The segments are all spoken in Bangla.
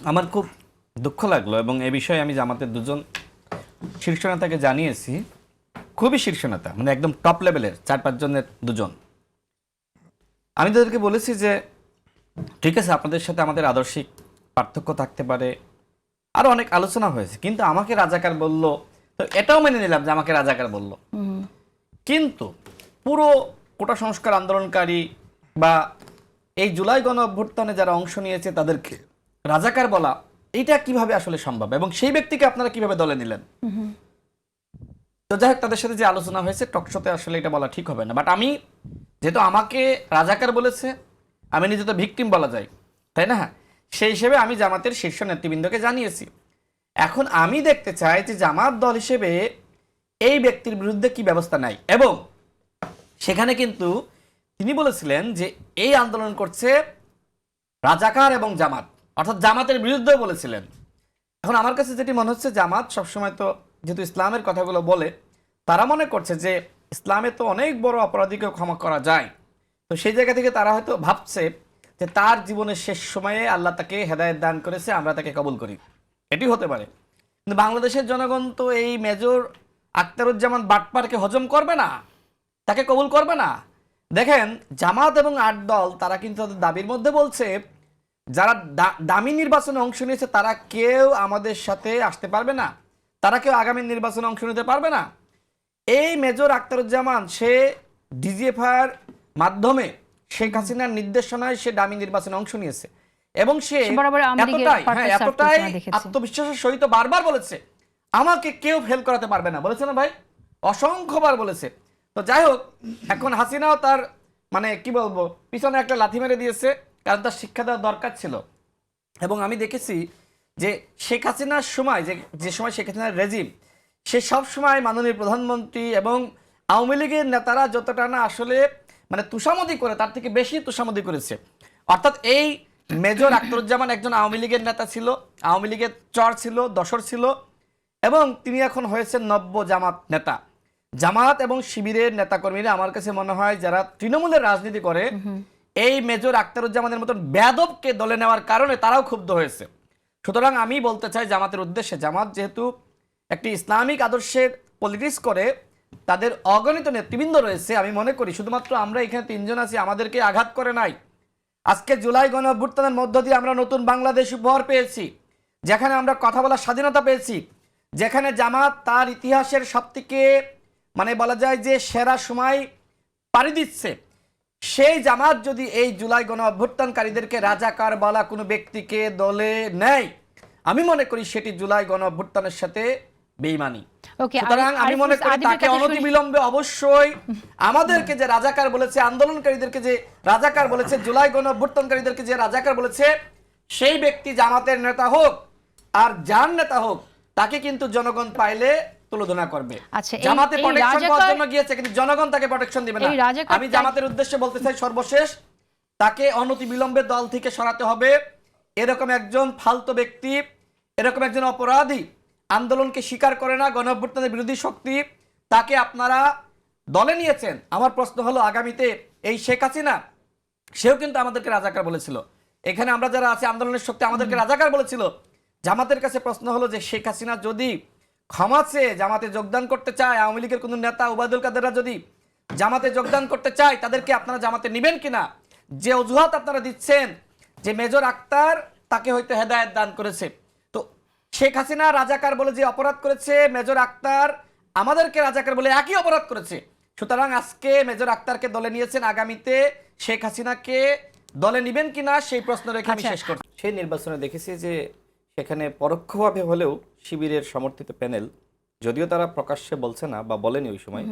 আমার খুব দুঃখ লাগলো এবং এ বিষয়ে আমি জামাতের দুজন শীর্ষ নেতাকে জানিয়েছি। খুবই শীর্ষ নেতা, মানে একদম টপ লেভেলের 4-5 জনের দুজন। আমি তাদেরকে বলেছি যে ঠিক আছে, আপনাদের সাথে আমাদের আদর্শিক পার্থক্য থাকতে পারে, আরো অনেক আলোচনা হয়েছে, কিন্তু আমাকে রাজাকার বলল, তো এটাও মেনে নিলাম যে আমাকে রাজাকার বলল। কিন্তু পুরো কোটা সংস্কার আন্দোলনকারী বা এই জুলাই গণ অভ্যুত্থানে যারা অংশ নিয়েছে তাদেরকে রাজাকার বলা, এটা কিভাবে আসলে সম্ভব এবং সেই ব্যক্তিকে আপনারা কিভাবে দলে নিলেন? তো যাই হোক, তাদের সাথে যে আলোচনা হয়েছে টকশোতে আসলে এটা বলা ঠিক হবে না, বাট আমি যেহেতু আমাকে রাজাকার বলেছে, আমি নিজে তো ভিকটিম বলা যায়, তাই না? সেই হিসেবে আমি জামাতের শীর্ষ নেতৃবৃন্দকে জানিয়েছি। এখন আমি দেখতে চাই যে জামাত দল হিসেবে এই ব্যক্তির বিরুদ্ধে কি ব্যবস্থা নেয়। এবং সেখানে কিন্তু তিনি বলেছিলেন যে এই আন্দোলন করছে রাজাকার এবং জামাত, অর্থাৎ জামাতের বিরুদ্ধেও বলেছিলেন। এখন আমার কাছে যেটি মনে হচ্ছে, জামাত সবসময় তো যেহেতু ইসলামের কথাগুলো বলে, তারা মনে করছে যে ইসলামে তো অনেক বড় অপরাধীকেও ক্ষমা করা যায়। তো সেই জায়গা থেকে তারা হয়তো ভাবছে যে তার জীবনের শেষ সময়ে আল্লাহ তাকে হেদায়েত দান করেছে, আমরা তাকে কবুল করি, এটি হতে পারে। কিন্তু বাংলাদেশের জনগণ তো এই মেজর আখতারুজ্জামান বাটপারকে হজম করবে না, তাকে কবুল করবে না। দেখেন, জামাত এবং 8 দল তারা কিন্তু তাদের দাবির মধ্যে বলছে যারা দামি নির্বাচনে অংশ নিয়েছে তারা কেউ আমাদের সাথে আসতে পারবে না, তারা কেউ আগামী নির্বাচনে অংশ নিতে পারবে না। এই মেজর আখতারুজ্জামান সে ডিজিএফআর মাধ্যমে শেখ হাসিনার নির্দেশনায় সে দামি নির্বাচনে অংশ নিয়েছে এবং সে এতটাই আত্মবিশ্বাসের সহিত বারবার বলেছে আমাকে কেউ ফেল করাতে পারবে না, বলেছে না ভাই? অসংখ্যবার বলেছে। তো যাই হোক, এখন হাসিনাও তার মানে কি বলবো পিছনে একটা লাথি মেরে দিয়েছে, কারণ তার শিক্ষা দেওয়ার দরকার ছিল। এবং আমি দেখেছি যে শেখ হাসিনার সময় যে সময় শেখ হাসিনার রেজিম, সে সব সময় মাননীয় প্রধানমন্ত্রী এবং আওয়ামী লীগের নেতারা যতটা না আসলে মানে তুষামদি করে, তার থেকে বেশি তুষামদি করেছে। অর্থাৎ এই মেজর আখতারুজ্জামান একজন আওয়ামী লীগের নেতা ছিল, আওয়ামী লীগের চর ছিল, দশর ছিল, এবং তিনি এখন হয়েছেন নব্য জামাত নেতা। জামাত এবং শিবিরের নেতাকর্মীরা আমার কাছে মনে হয় যারা তৃণমূলের রাজনীতি করে, এই মেজর আখতারুজ্জামানের মতন বেয়াদবকে দলে নেওয়ার কারণে তারাও ক্ষুব্ধ হয়েছে। সুতরাং আমি বলতে চাই জামাতের উদ্দেশ্যে, জামাত যেহেতু একটি ইসলামিক আদর্শের পলিটিক্স করে, তাদের অগণিত নেতৃবৃন্দ রয়েছে, আমি মনে করি শুধুমাত্র আমরা এখানে 3 জন আছি আমাদেরকে আঘাত করে নাই। আজকে জুলাই গণ অভ্যুত্থানের মধ্য দিয়ে আমরা নতুন বাংলাদেশ উপহার পেয়েছি, যেখানে আমরা কথা বলার স্বাধীনতা পেয়েছি, যেখানে জামাত তার ইতিহাসের সবথেকে মানে বলা যায় যে সেরা সময় পাড়ি দিচ্ছে। সেই জামাত যদি এই জুলাই গণ অভ্যুত্থানকারীদেরকে রাজাকার বলা কোনো ব্যক্তিকে দলে নেয়, আমি মনে করি সেটি জুলাই গণ অভ্যুত্থানের সাথে বেঈমানি। সুতরাং আমি মনে করি তাকে অনতিবিলম্বে অবশ্যই আমাদেরকে যে রাজাকার বলেছে, আন্দোলনকারীদেরকে যে রাজাকার বলেছে, জুলাই গণ অভ্যুত্থানকারীদেরকে যে রাজাকার বলেছে, সেই ব্যক্তি জামাতের নেতা হোক আর যার নেতা হোক, তাকে কিন্তু জনগণ পাইলে তুলনা করবে। জামাতে প্রোটেকশন পাওয়ার জন্য গিয়েছে, কিন্তু জনগণ তাকে প্রোটেকশন দিবে না। আমি জামাতের উদ্দেশ্যে বলতে চাই, সর্বশেষ তাকে অনতিবিলম্বে দল থেকে সরাতে হবে। এরকম একজন ফালতু ব্যক্তি, এরকম একজন অপরাধী, আন্দোলনকে স্বীকার করে না, গণ অভ্যুত্থানের বিরোধী শক্তি, তাকে আপনারা দলে নিয়েছেন। আমার প্রশ্ন হলো, আগামীতে এই শেখ হাসিনা, সেও কিন্তু আমাদেরকে রাজাকার বলেছিল, এখানে আমরা যারা আছি আন্দোলনের শক্তি আমাদেরকে রাজাকার বলেছিল। জামাতের কাছে প্রশ্ন হলো যে শেখ হাসিনা যদি ক্ষমা চেয়ে জামাতে যোগদান করতে চায়, আওয়ামী লীগের কোন নেতা ওবায়দুল কাদেররা যদি জামাতে যোগদান করতে চায়, তাদেরকে আপনারা জামাতে নেবেন কিনা? যে অজুহাত আপনারা দিচ্ছেন যে মেজর আক্তার তাকে হয়তো হেদায়েত দান করেছে, তো শেখ হাসিনা রাজাকার বলে যে অপরাধ করেছে, মেজর আক্তার আমাদেরকে রাজাকার বলে একই অপরাধ করেছে। সুতরাং আজকে মেজর আক্তারকে দলে নিয়েছেন, আগামীতে শেখ হাসিনাকে দলে নেবেন কিনা সেই প্রশ্ন রেখে আমি শেষ করছি। সেই নির্বাচনে দেখেছি যে সেখানে পরোক্ষভাবে হলেও শিবিরের সমর্থিত প্যানেল, যদিও তারা প্রকাশ্যে বলছে না বা বলেনি ওই সময়,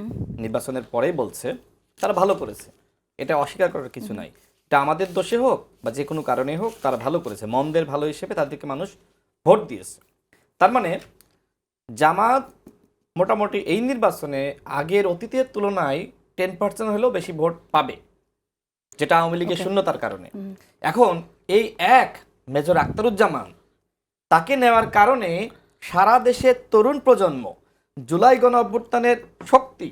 নির্বাচনের পরেই বলছে তারা ভালো করেছে, এটা অস্বীকার করার কিছু নাই। এটা আমাদের দোষে হোক বা যে কোনো কারণে হোক, তারা ভালো করেছে, মন্দের ভালো হিসেবে তাদেরকে মানুষ ভোট দিয়েছে। তার মানে জামাত মোটামুটি এই নির্বাচনে আগের অতীতের তুলনায় 10% হলেও বেশি ভোট পাবে, যেটা আওয়ামী লীগের শূন্যতার কারণে। এখন এই এক মেজর আখতারুজ্জামান, তাকে নেওয়ার কারণে সারা দেশের তরুণ প্রজন্ম, জুলাই গণ অভ্যুত্থানের শক্তি,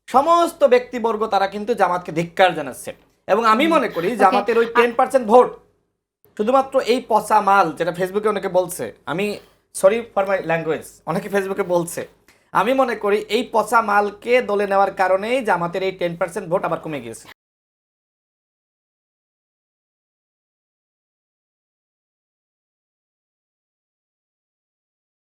সমস্ত ব্যক্তিবর্গ তারা কিন্তু জামাতকে ধিক্কার জানাচ্ছে। এবং আমি মনে করি জামাতের ওই 10% ভোট শুধুমাত্র এই পচা মাল, যেটা ফেসবুকে অনেকে বলছে, আমি সরি ফর মাই ল্যাঙ্গুয়েজ, অনেকে ফেসবুকে বলছে, আমি মনে করি এই পচা মালকে দলে নেওয়ার কারণেই জামাতের এই 10% ভোট আবার কমে গিয়েছে।